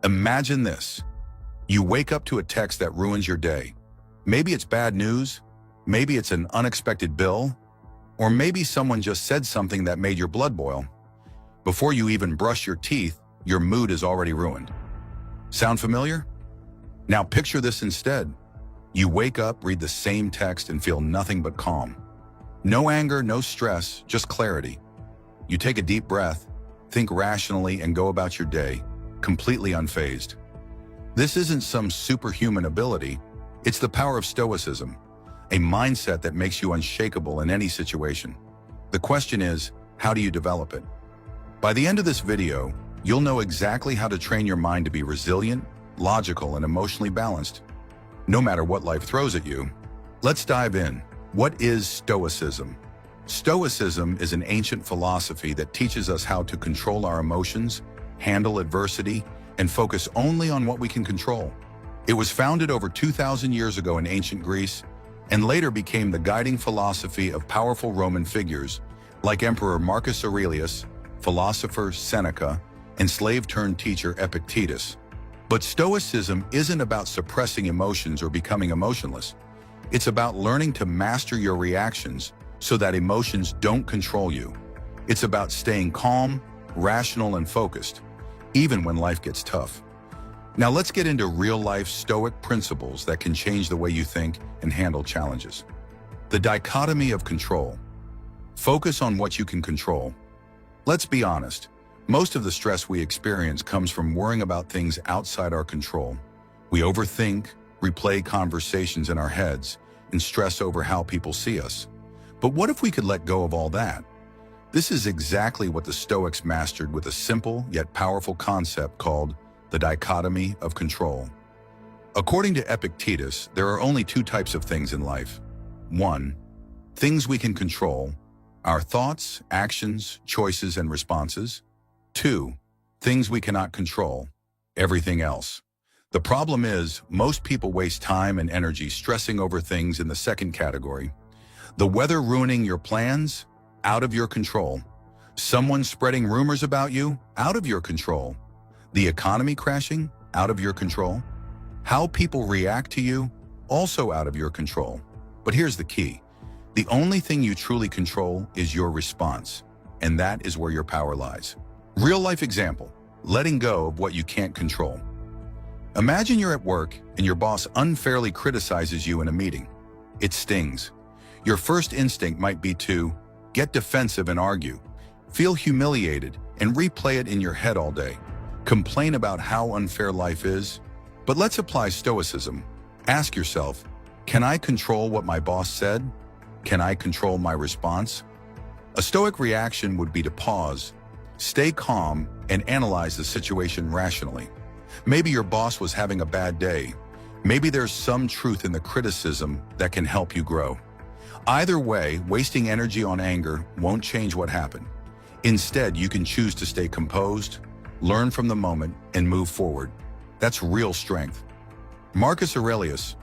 Imagine this. You wake up to a text that ruins your day. Maybe it's bad news, maybe it's an unexpected bill, or maybe someone just said something that made your blood boil. Before you even brush your teeth, your mood is already ruined. Sound familiar? Now picture this instead. You wake up, read the same text, and feel nothing but calm. No anger, no stress, just clarity. You take a deep breath, think rationally, and go about your day, completely unfazed. This isn't some superhuman ability, it's the power of Stoicism, a mindset that makes you unshakable in any situation. The question is, how do you develop it? By the end of this video, you'll know exactly how to train your mind to be resilient, logical, and emotionally balanced, no matter what life throws at you. Let's dive in. What is Stoicism? Stoicism is an ancient philosophy that teaches us how to control our emotions, handle adversity, and focus only on what we can control. It was founded over 2,000 years ago in ancient Greece and later became the guiding philosophy of powerful Roman figures like Emperor Marcus Aurelius, philosopher Seneca, and slave-turned-teacher Epictetus. But Stoicism isn't about suppressing emotions or becoming emotionless. It's about learning to master your reactions so that emotions don't control you. It's about staying calm, rational, and focused, even when life gets tough. Now let's get into real-life Stoic principles that can change the way you think and handle challenges. The dichotomy of control. Focus on what you can control. Let's be honest. Most of the stress we experience comes from worrying about things outside our control. We overthink, replay conversations in our heads, and stress over how people see us. But what if we could let go of all that? This is exactly what the Stoics mastered with a simple yet powerful concept called the dichotomy of control. According to Epictetus, there are only two types of things in life. 1. Things we can control, our thoughts, actions, choices, and responses. 2. Things we cannot control, everything else. The problem is, most people waste time and energy stressing over things in the second category. The weather ruining your plans, out of your control. Someone spreading rumors about you, out of your control. The economy crashing, out of your control. How people react to you, also out of your control. But here's the key. The only thing you truly control is your response, and that is where your power lies. Real-life example, letting go of what you can't control. Imagine you're at work and your boss unfairly criticizes you in a meeting. It stings. Your first instinct might be to get defensive and argue, feel humiliated, and replay it in your head all day. Complain about how unfair life is. But let's apply Stoicism. Ask yourself, can I control what my boss said? Can I control my response? A Stoic reaction would be to pause, stay calm, and analyze the situation rationally. Maybe your boss was having a bad day. Maybe there's some truth in the criticism that can help you grow. Either way, wasting energy on anger won't change what happened. Instead, you can choose to stay composed, learn from the moment, and move forward. That's real strength. Marcus Aurelius,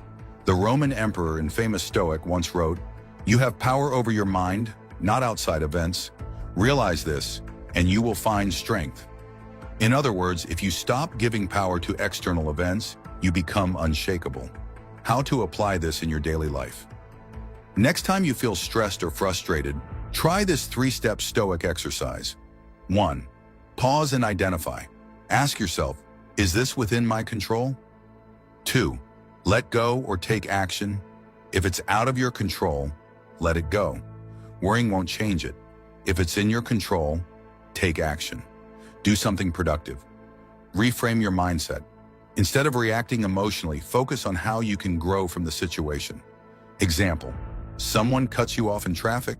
the Roman emperor and famous Stoic, once wrote, "You have power over your mind, not outside events. Realize this, and you will find strength." In other words, if you stop giving power to external events, you become unshakable. How to apply this in your daily life? Next time you feel stressed or frustrated, try this 3-step Stoic exercise. 1. Pause and identify. Ask yourself, is this within my control? 2. Let go or take action. If it's out of your control, let it go. Worrying won't change it. If it's in your control, take action. Do something productive. Reframe your mindset. Instead of reacting emotionally, focus on how you can grow from the situation. Example, someone cuts you off in traffic.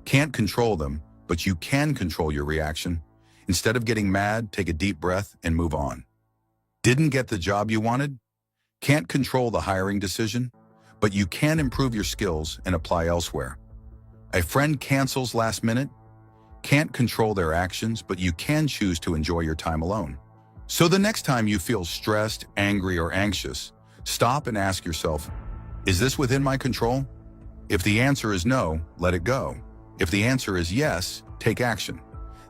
Can't control them, but you can control your reaction. Instead of getting mad, take a deep breath and move on. Didn't get the job you wanted? Can't control the hiring decision, but you can improve your skills and apply elsewhere. A friend cancels last minute? Can't control their actions, but you can choose to enjoy your time alone. So the next time you feel stressed, angry, or anxious, stop and ask yourself, is this within my control? If the answer is no, let it go. If the answer is yes, take action.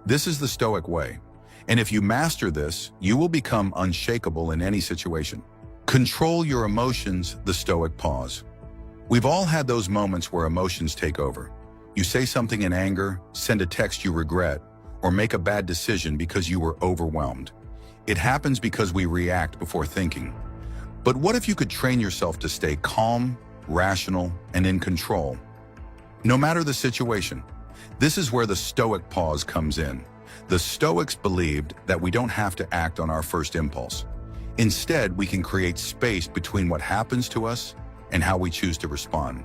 This is the Stoic way. And if you master this, you will become unshakable in any situation. Control your emotions, the Stoic pause. We've all had those moments where emotions take over. You say something in anger, send a text you regret, or make a bad decision because you were overwhelmed. It happens because we react before thinking. But what if you could train yourself to stay calm, rational, and in control? No matter the situation. This is where the Stoic pause comes in. The Stoics believed that we don't have to act on our first impulse. Instead, we can create space between what happens to us and how we choose to respond.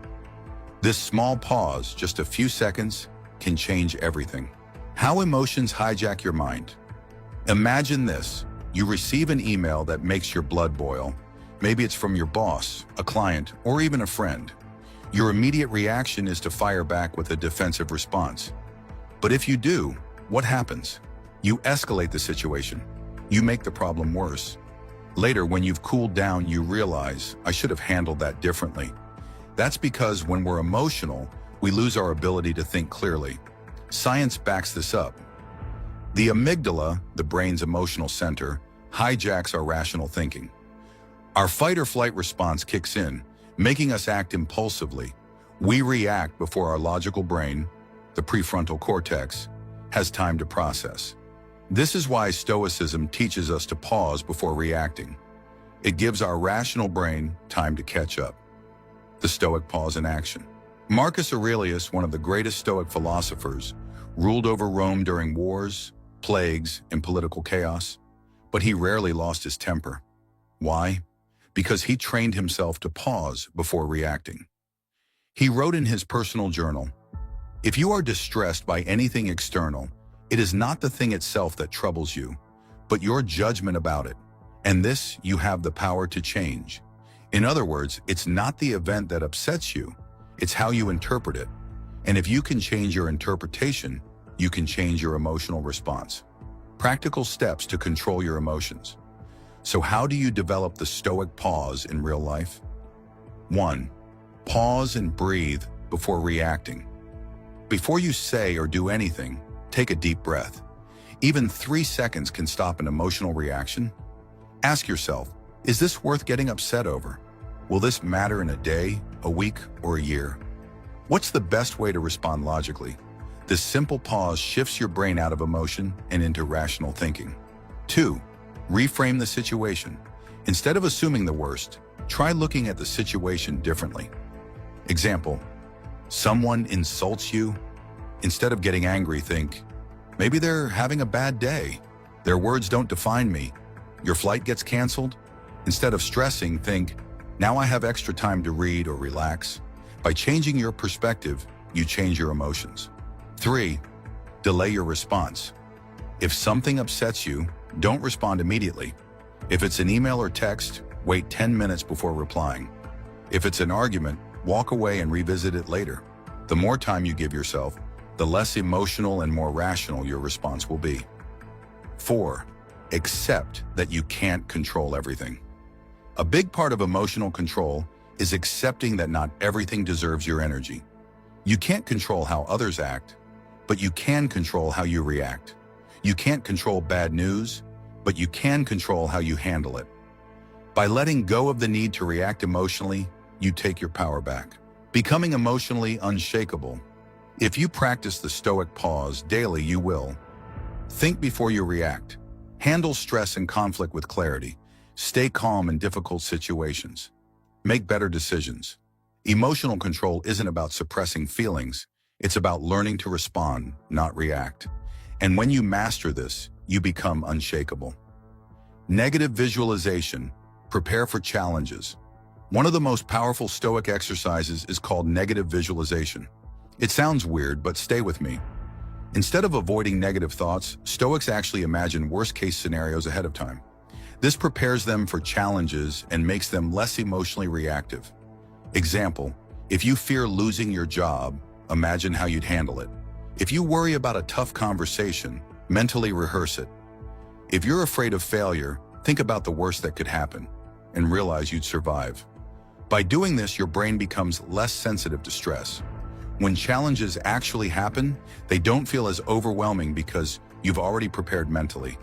This small pause, just a few seconds, can change everything. How emotions hijack your mind. Imagine this. You receive an email that makes your blood boil. Maybe it's from your boss, a client, or even a friend. Your immediate reaction is to fire back with a defensive response. But if you do, what happens? You escalate the situation. You make the problem worse. Later, when you've cooled down, you realize, I should have handled that differently. That's because when we're emotional, we lose our ability to think clearly. Science backs this up. The amygdala, the brain's emotional center, hijacks our rational thinking. Our fight or flight response kicks in, making us act impulsively. We react before our logical brain, the prefrontal cortex, has time to process. This is why Stoicism teaches us to pause before reacting. It gives our rational brain time to catch up. The Stoic pause in action. Marcus Aurelius, one of the greatest Stoic philosophers, ruled over Rome during wars, plagues, and political chaos, but he rarely lost his temper. Why? Because he trained himself to pause before reacting. He wrote in his personal journal, "If you are distressed by anything external, it is not the thing itself that troubles you, but your judgment about it, and this you have the power to change." In other words, it's not the event that upsets you, it's how you interpret it. And if you can change your interpretation, you can change your emotional response. Practical steps to control your emotions. So how do you develop the Stoic pause in real life? 1. Pause and breathe before reacting. Before you say or do anything, take a deep breath. Even 3 seconds can stop an emotional reaction. Ask yourself, is this worth getting upset over? Will this matter in a day, a week, or a year? What's the best way to respond logically? This simple pause shifts your brain out of emotion and into rational thinking. 2. Reframe the situation. Instead of assuming the worst, try looking at the situation differently. Example, someone insults you. Instead of getting angry, think, maybe they're having a bad day. Their words don't define me. Your flight gets canceled. Instead of stressing, think, now I have extra time to read or relax. By changing your perspective, you change your emotions. 3. Delay your response. If something upsets you, don't respond immediately. If it's an email or text, wait 10 minutes before replying. If it's an argument, walk away and revisit it later. The more time you give yourself, the less emotional and more rational your response will be. 4. Accept that you can't control everything. A big part of emotional control is accepting that not everything deserves your energy. You can't control how others act, but you can control how you react. You can't control bad news, but you can control how you handle it. By letting go of the need to react emotionally, you take your power back, becoming emotionally unshakable. If you practice the Stoic pause daily, you will think before you react, handle stress and conflict with clarity, stay calm in difficult situations, make better decisions. Emotional control isn't about suppressing feelings, it's about learning to respond, not react. And when you master this, you become unshakable. Negative visualization. Prepare for challenges. One of the most powerful Stoic exercises is called negative visualization. It sounds weird, but stay with me. Instead of avoiding negative thoughts, Stoics actually imagine worst-case scenarios ahead of time. This prepares them for challenges and makes them less emotionally reactive. Example, if you fear losing your job, imagine how you'd handle it. If you worry about a tough conversation, mentally rehearse it. If you're afraid of failure, think about the worst that could happen and realize you'd survive. By doing this, your brain becomes less sensitive to stress. When challenges actually happen, they don't feel as overwhelming because you've already prepared mentally.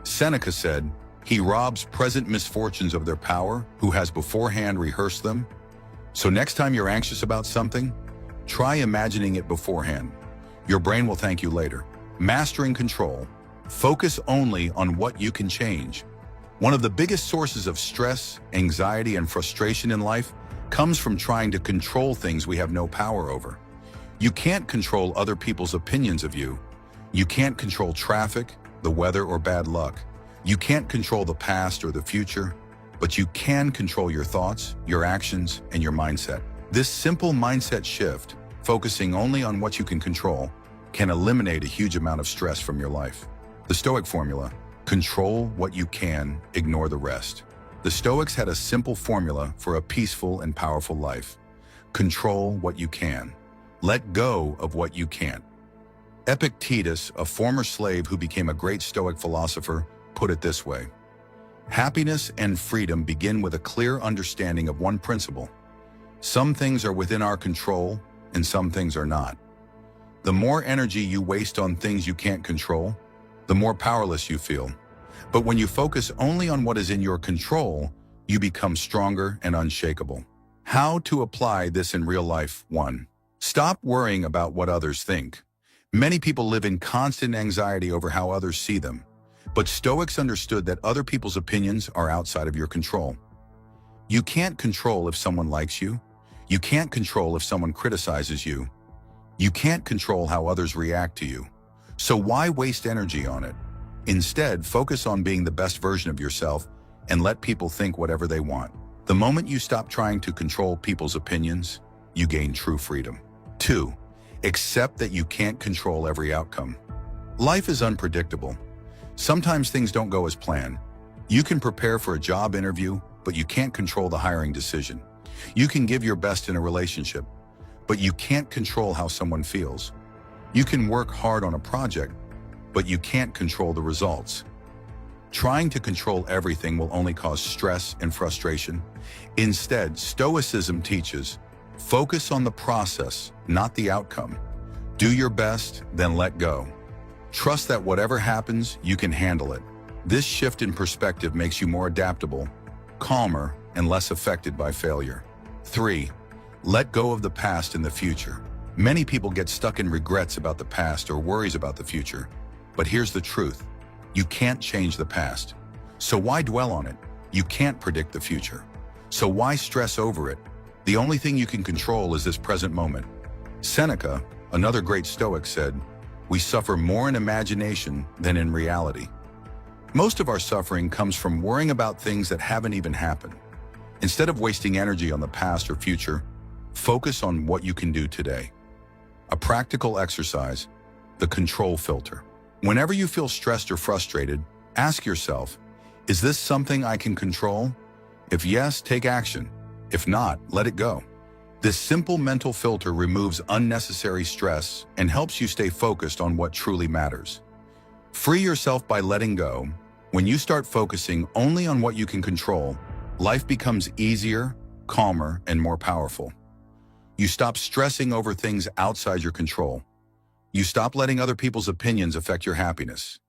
Seneca said, "He robs present misfortunes of their power who has beforehand rehearsed them." So next time you're anxious about something, try imagining it beforehand. Your brain will thank you later. Mastering control. Focus only on what you can change. One of the biggest sources of stress, anxiety, and frustration in life comes from trying to control things we have no power over. You can't control other people's opinions of you. You can't control traffic, the weather, or bad luck. You can't control the past or the future, but you can control your thoughts, your actions, and your mindset. This simple mindset shift, focusing only on what you can control, can eliminate a huge amount of stress from your life. The Stoic formula: control what you can, ignore the rest. The Stoics had a simple formula for a peaceful and powerful life. Control what you can. Let go of what you can't. Epictetus, a former slave who became a great Stoic philosopher, put it this way: happiness and freedom begin with a clear understanding of one principle. Some things are within our control, and some things are not. The more energy you waste on things you can't control, the more powerless you feel. But when you focus only on what is in your control, you become stronger and unshakable. How to apply this in real life? 1. Stop worrying about what others think. Many people live in constant anxiety over how others see them. But Stoics understood that other people's opinions are outside of your control. You can't control if someone likes you. You can't control if someone criticizes you. You can't control how others react to you. So why waste energy on it? Instead, focus on being the best version of yourself and let people think whatever they want. The moment you stop trying to control people's opinions, you gain true freedom. 2. Accept that you can't control every outcome. Life is unpredictable. Sometimes things don't go as planned. You can prepare for a job interview, but you can't control the hiring decision. You can give your best in a relationship, but you can't control how someone feels. You can work hard on a project, but you can't control the results. Trying to control everything will only cause stress and frustration. Instead, Stoicism teaches, focus on the process, not the outcome. Do your best, then let go. Trust that whatever happens, you can handle it. This shift in perspective makes you more adaptable, calmer, and less affected by failure. 3. Let go of the past and the future. Many people get stuck in regrets about the past or worries about the future. But here's the truth: you can't change the past. So why dwell on it? You can't predict the future. So why stress over it? The only thing you can control is this present moment. Seneca, another great Stoic, said, "We suffer more in imagination than in reality." Most of our suffering comes from worrying about things that haven't even happened. Instead of wasting energy on the past or future, focus on what you can do today. A practical exercise: the control filter. Whenever you feel stressed or frustrated, ask yourself, is this something I can control? If yes, take action. If not, let it go. This simple mental filter removes unnecessary stress and helps you stay focused on what truly matters. Free yourself by letting go. When you start focusing only on what you can control, life becomes easier, calmer, and more powerful. You stop stressing over things outside your control. You stop letting other people's opinions affect your happiness.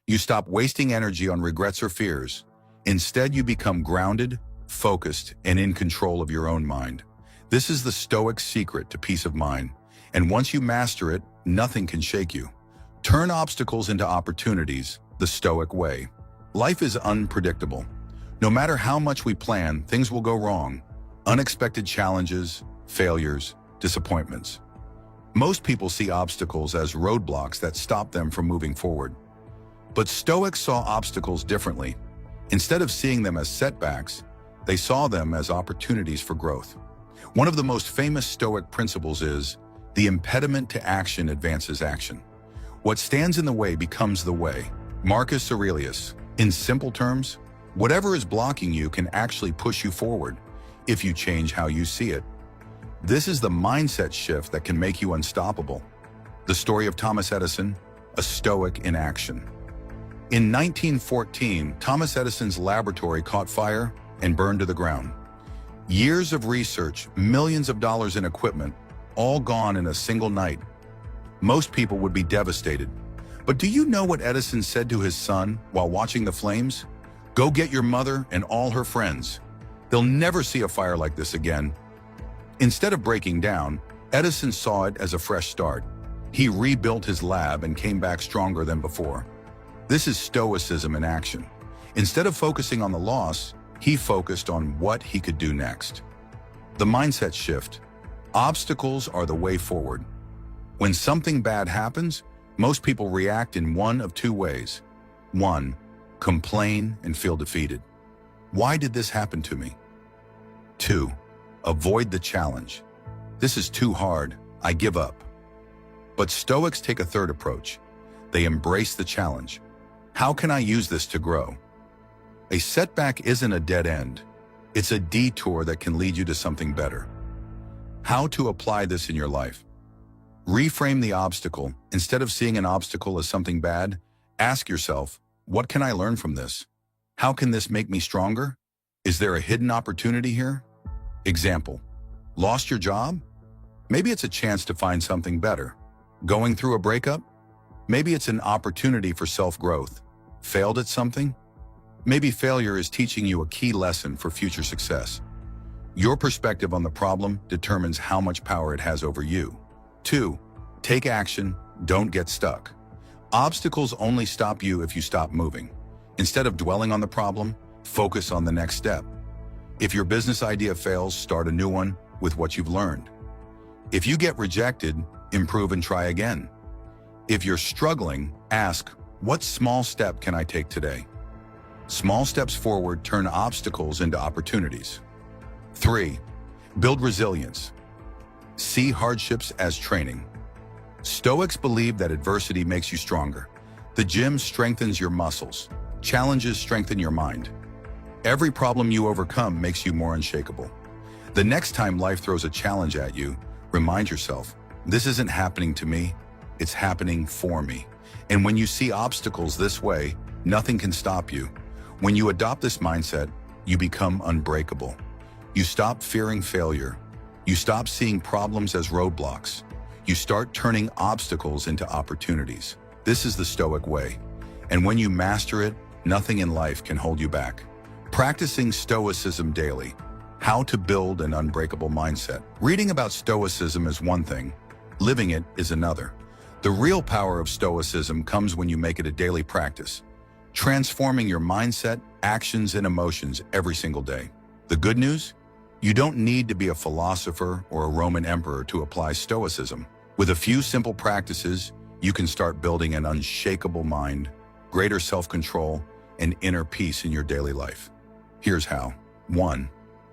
You stop wasting energy on regrets or fears. Instead, you become grounded, focused, and in control of your own mind. This is the Stoic secret to peace of mind. And once you master it, nothing can shake you. Turn obstacles into opportunities, the Stoic way. Life is unpredictable. No matter how much we plan, things will go wrong. Unexpected challenges, failures, disappointments. Most people see obstacles as roadblocks that stop them from moving forward. But Stoics saw obstacles differently. Instead of seeing them as setbacks, they saw them as opportunities for growth. One of the most famous Stoic principles is, the impediment to action advances action. What stands in the way becomes the way. Marcus Aurelius. In simple terms, whatever is blocking you can actually push you forward if you change how you see it. This is the mindset shift that can make you unstoppable. The story of Thomas Edison, a Stoic in action. In 1914, Thomas Edison's laboratory caught fire and burned to the ground. Years of research, millions of dollars in equipment, all gone in a single night. Most people would be devastated. But do you know what Edison said to his son while watching the flames? Go get your mother and all her friends. They'll never see a fire like this again. Instead of breaking down, Edison saw it as a fresh start. He rebuilt his lab and came back stronger than before. This is Stoicism in action. Instead of focusing on the loss, he focused on what he could do next. The mindset shift. Obstacles are the way forward. When something bad happens, most people react in one of two ways. 1. Complain and feel defeated. Why did this happen to me? 2. Avoid the challenge. This is too hard, I give up. But Stoics take a third approach. They embrace the challenge. How can I use this to grow? A setback isn't a dead end. It's a detour that can lead you to something better. How to apply this in your life? Reframe the obstacle. Instead of seeing an obstacle as something bad, ask yourself, what can I learn from this? How can this make me stronger? Is there a hidden opportunity here? Example, lost your job? Maybe it's a chance to find something better. Going through a breakup? Maybe it's an opportunity for self-growth. Failed at something? Maybe failure is teaching you a key lesson for future success. Your perspective on the problem determines how much power it has over you. 2. Take action, don't get stuck. Obstacles only stop you if you stop moving. Instead of dwelling on the problem, focus on the next step. If your business idea fails, start a new one with what you've learned. If you get rejected, improve and try again. If you're struggling, ask, what small step can I take today? Small steps forward turn obstacles into opportunities. 3. Build resilience. See hardships as training. Stoics believe that adversity makes you stronger. The gym strengthens your muscles. Challenges strengthen your mind. Every problem you overcome makes you more unshakable. The next time life throws a challenge at you, remind yourself, this isn't happening to me, it's happening for me. And when you see obstacles this way, nothing can stop you. When you adopt this mindset, you become unbreakable. You stop fearing failure. You stop seeing problems as roadblocks. You start turning obstacles into opportunities. This is the Stoic way. And when you master it, nothing in life can hold you back. Practicing Stoicism daily. How to build an unbreakable mindset. Reading about Stoicism is one thing. Living it is another. The real power of Stoicism comes when you make it a daily practice, transforming your mindset, actions, and emotions every single day. The good news? You don't need to be a philosopher or a Roman emperor to apply Stoicism. With a few simple practices, you can start building an unshakable mind, greater self-control, and inner peace in your daily life. Here's how. 1.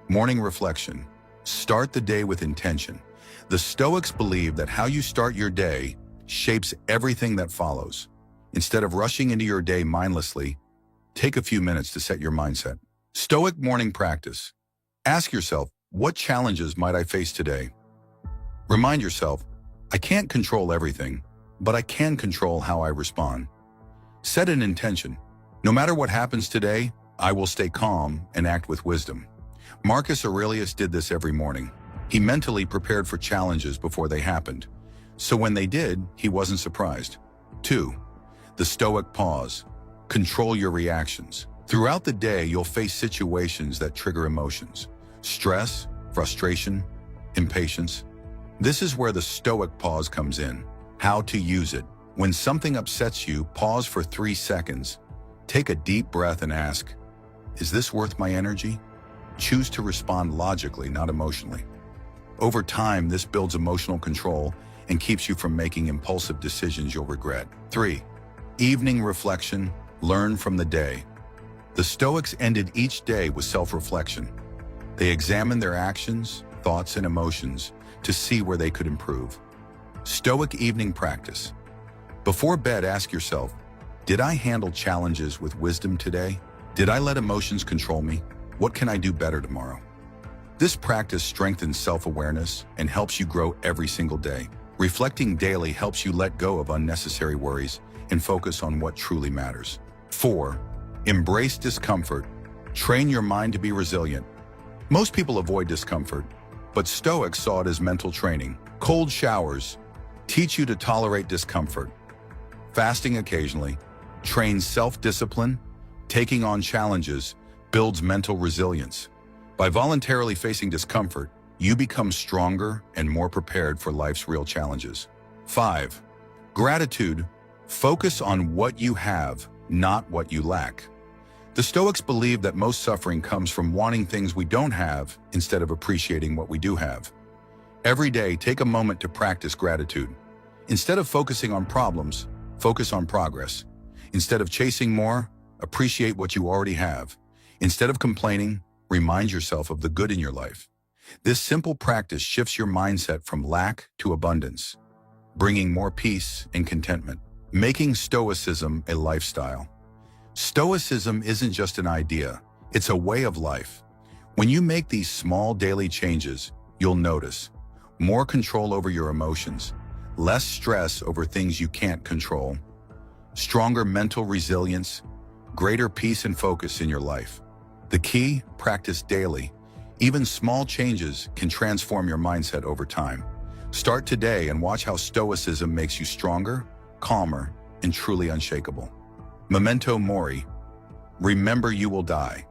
Morning reflection. Start the day with intention. The Stoics believe that how you start your day shapes everything that follows. Instead of rushing into your day mindlessly, take a few minutes to set your mindset. Stoic morning practice. Ask yourself, what challenges might I face today? Remind yourself, I can't control everything, but I can control how I respond. Set an intention. No matter what happens today, I will stay calm and act with wisdom. Marcus Aurelius did this every morning. He mentally prepared for challenges before they happened. So when they did, he wasn't surprised. 2. The Stoic pause. Control your reactions. Throughout the day, you'll face situations that trigger emotions. Stress, frustration, impatience. This is where the Stoic pause comes in. How to use it. When something upsets you, pause for 3 seconds. Take a deep breath and ask, is this worth my energy? Choose to respond logically, not emotionally. Over time, this builds emotional control and keeps you from making impulsive decisions you'll regret. 3. Evening reflection. Learn from the day. The Stoics ended each day with self-reflection. They examined their actions, thoughts, and emotions to see where they could improve. Stoic evening practice. Before bed, ask yourself, did I handle challenges with wisdom today? Did I let emotions control me? What can I do better tomorrow? This practice strengthens self-awareness and helps you grow every single day. Reflecting daily helps you let go of unnecessary worries and focus on what truly matters. 4. Embrace discomfort. Train your mind to be resilient. Most people avoid discomfort, but Stoics saw it as mental training. Cold showers teach you to tolerate discomfort. fasting occasionally, trains self-discipline, taking on challenges, builds mental resilience. By voluntarily facing discomfort, you become stronger and more prepared for life's real challenges. 5. Gratitude. Focus on what you have, not what you lack. The Stoics believe that most suffering comes from wanting things we don't have instead of appreciating what we do have. Every day, take a moment to practice gratitude. Instead of focusing on problems, focus on progress. Instead of chasing more, appreciate what you already have. Instead of complaining, remind yourself of the good in your life. This simple practice shifts your mindset from lack to abundance, bringing more peace and contentment, making Stoicism a lifestyle. Stoicism isn't just an idea, it's a way of life. When you make these small daily changes, you'll notice more control over your emotions, less stress over things you can't control, stronger mental resilience, greater peace and focus in your life. The key, practice daily. Even small changes can transform your mindset over time. Start today and watch how Stoicism makes you stronger, calmer, and truly unshakable. Memento mori. Remember you will die.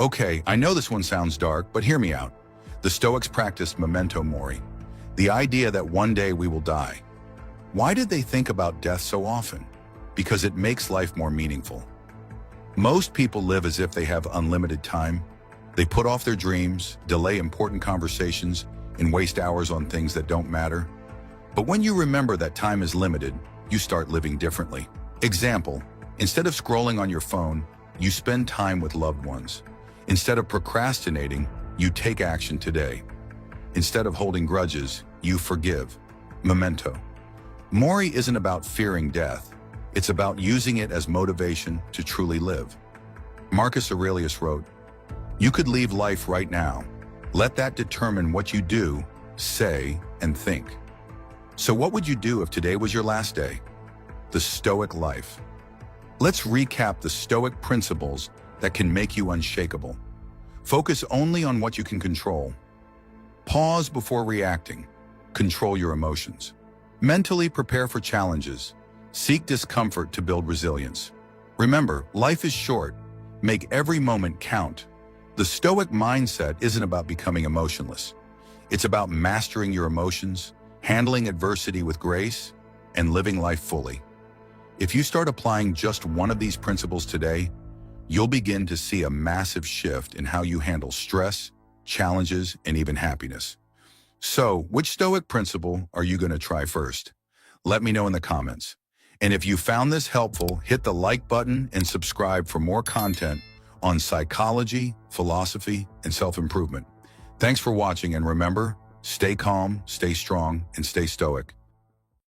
Okay, I know this one sounds dark, but hear me out. The Stoics practiced memento mori, the idea that one day we will die. Why did they think about death so often? Because it makes life more meaningful. Most people live as if they have unlimited time. They put off their dreams, delay important conversations, and waste hours on things that don't matter. But when you remember that time is limited, you start living differently. Example, instead of scrolling on your phone, you spend time with loved ones. Instead of procrastinating, you take action today. Instead of holding grudges, you forgive. Memento. Mori isn't about fearing death. It's about using it as motivation to truly live. Marcus Aurelius wrote, "You could leave life right now. Let that determine what you do, say, and think." So what would you do if today was your last day? The Stoic life. Let's recap the Stoic principles that can make you unshakable. Focus only on what you can control. Pause before reacting. Control your emotions. Mentally prepare for challenges. Seek discomfort to build resilience. Remember, life is short. Make every moment count. The Stoic mindset isn't about becoming emotionless. It's about mastering your emotions, handling adversity with grace, and living life fully. If you start applying just one of these principles today, you'll begin to see a massive shift in how you handle stress, challenges, and even happiness. So, which Stoic principle are you going to try first? Let me know in the comments. And if you found this helpful, hit the like button and subscribe for more content on psychology, philosophy, and self-improvement. Thanks for watching, and remember, stay calm, stay strong, and stay stoic.